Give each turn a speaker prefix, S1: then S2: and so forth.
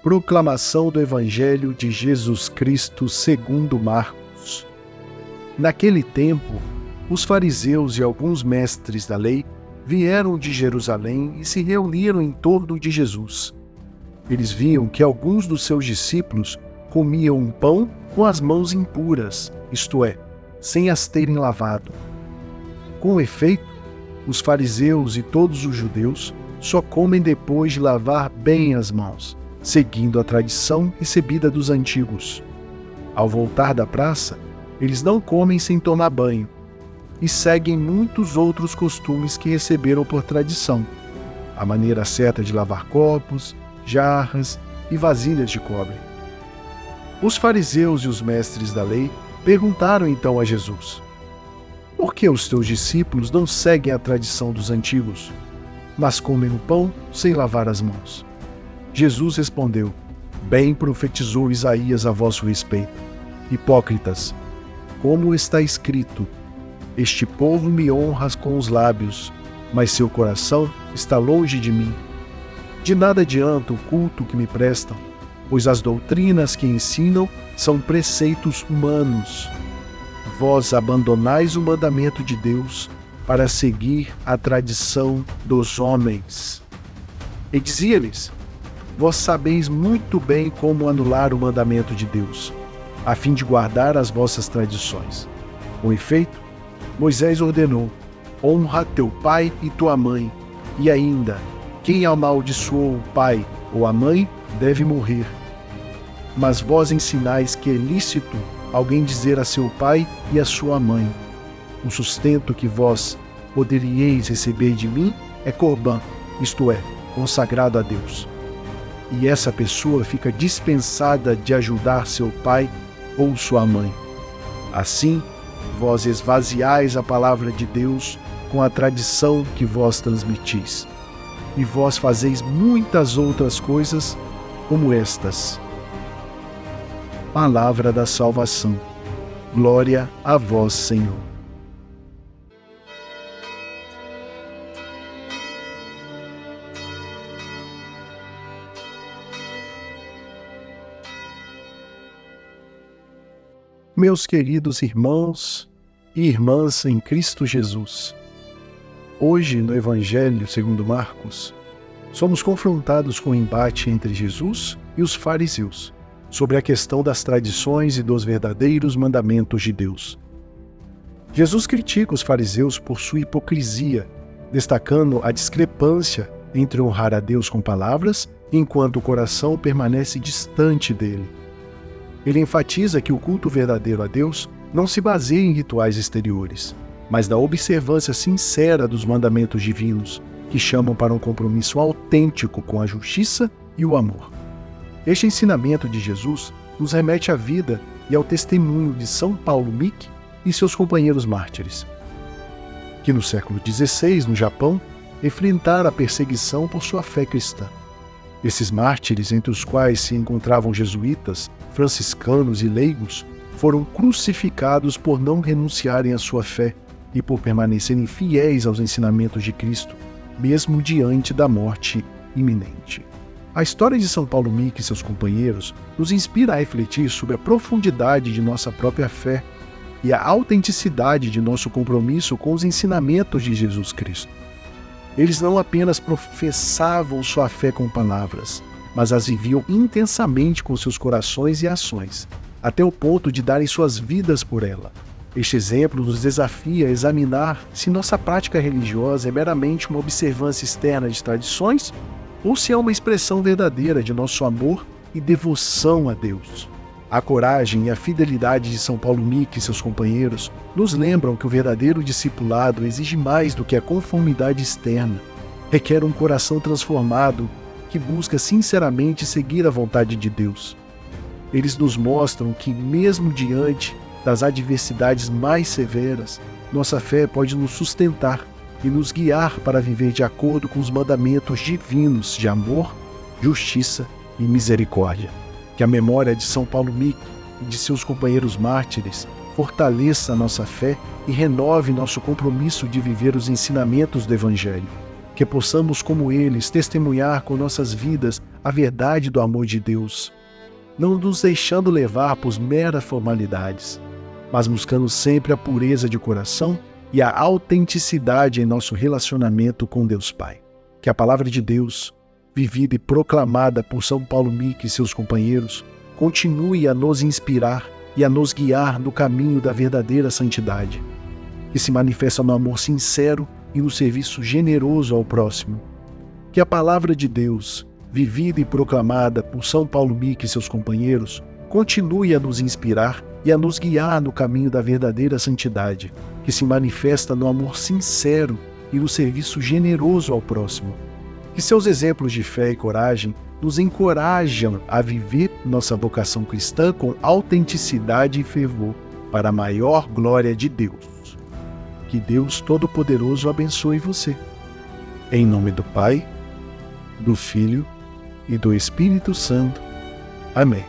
S1: Proclamação do Evangelho de Jesus Cristo segundo Marcos. Naquele tempo, os fariseus e alguns mestres da lei vieram de Jerusalém e se reuniram em torno de Jesus. Eles viam que alguns dos seus discípulos comiam um pão com as mãos impuras, isto é, sem as terem lavado. Com efeito, os fariseus e todos os judeus só comem depois de lavar bem as mãos, seguindo a tradição recebida dos antigos. Ao voltar da praça, eles não comem sem tomar banho e seguem muitos outros costumes que receberam por tradição. A maneira certa de lavar copos, jarras e vasilhas de cobre. Os fariseus e os mestres da lei perguntaram então a Jesus: por que os teus discípulos não seguem a tradição dos antigos, mas comem o pão sem lavar as mãos? Jesus respondeu: bem profetizou Isaías a vosso respeito. Hipócritas, como está escrito: este povo me honra com os lábios, mas seu coração está longe de mim. De nada adianta o culto que me prestam, pois as doutrinas que ensinam são preceitos humanos. Vós abandonais o mandamento de Deus para seguir a tradição dos homens. E dizia-lhes: vós sabeis muito bem como anular o mandamento de Deus, a fim de guardar as vossas tradições. Com efeito, Moisés ordenou: honra teu pai e tua mãe, e ainda, quem amaldiçoou o pai ou a mãe deve morrer. Mas vós ensinais que é lícito alguém dizer a seu pai e a sua mãe: o sustento que vós poderíeis receber de mim é corbã, isto é, consagrado a Deus. E essa pessoa fica dispensada de ajudar seu pai ou sua mãe. Assim, vós esvaziais a palavra de Deus com a tradição que vós transmitis. E vós fazeis muitas outras coisas como estas. Palavra da salvação. Glória a vós, Senhor. Meus queridos irmãos e irmãs em Cristo Jesus, hoje no Evangelho segundo Marcos, somos confrontados com o embate entre Jesus e os fariseus sobre a questão das tradições e dos verdadeiros mandamentos de Deus. Jesus critica os fariseus por sua hipocrisia, destacando a discrepância entre honrar a Deus com palavras enquanto o coração permanece distante dele. Ele enfatiza que o culto verdadeiro a Deus não se baseia em rituais exteriores, mas na observância sincera dos mandamentos divinos, que chamam para um compromisso autêntico com a justiça e o amor. Este ensinamento de Jesus nos remete à vida e ao testemunho de São Paulo Miki e seus companheiros mártires, que no século XVI, no Japão, enfrentaram a perseguição por sua fé cristã. Esses mártires, entre os quais se encontravam jesuítas, franciscanos e leigos, foram crucificados por não renunciarem à sua fé e por permanecerem fiéis aos ensinamentos de Cristo, mesmo diante da morte iminente. A história de São Paulo Miki e seus companheiros nos inspira a refletir sobre a profundidade de nossa própria fé e a autenticidade de nosso compromisso com os ensinamentos de Jesus Cristo. Eles não apenas professavam sua fé com palavras, mas as viviam intensamente com seus corações e ações, até o ponto de darem suas vidas por ela. Este exemplo nos desafia a examinar se nossa prática religiosa é meramente uma observância externa de tradições ou se é uma expressão verdadeira de nosso amor e devoção a Deus. A coragem e a fidelidade de São Paulo Miki e seus companheiros nos lembram que o verdadeiro discipulado exige mais do que a conformidade externa. Requer um coração transformado que busca sinceramente seguir a vontade de Deus. Eles nos mostram que, mesmo diante das adversidades mais severas, nossa fé pode nos sustentar e nos guiar para viver de acordo com os mandamentos divinos de amor, justiça e misericórdia. Que a memória de São Paulo Miki e de seus companheiros mártires fortaleça a nossa fé e renove nosso compromisso de viver os ensinamentos do Evangelho. Que possamos, como eles, testemunhar com nossas vidas a verdade do amor de Deus, não nos deixando levar por meras formalidades, mas buscando sempre a pureza de coração e a autenticidade em nosso relacionamento com Deus Pai. Que a palavra de Deus, vivida e proclamada por São Paulo Mique e seus companheiros, continue a nos inspirar e a nos guiar no caminho da verdadeira santidade, que se manifesta no amor sincero e no serviço generoso ao próximo. Que a palavra de Deus, vivida e proclamada por São Paulo Mique e seus companheiros, continue a nos inspirar e a nos guiar no caminho da verdadeira santidade, que se manifesta no amor sincero e no serviço generoso ao próximo. Que seus exemplos de fé e coragem nos encorajam a viver nossa vocação cristã com autenticidade e fervor, para a maior glória de Deus. Que Deus Todo-Poderoso abençoe você. Em nome do Pai, do Filho e do Espírito Santo. Amém.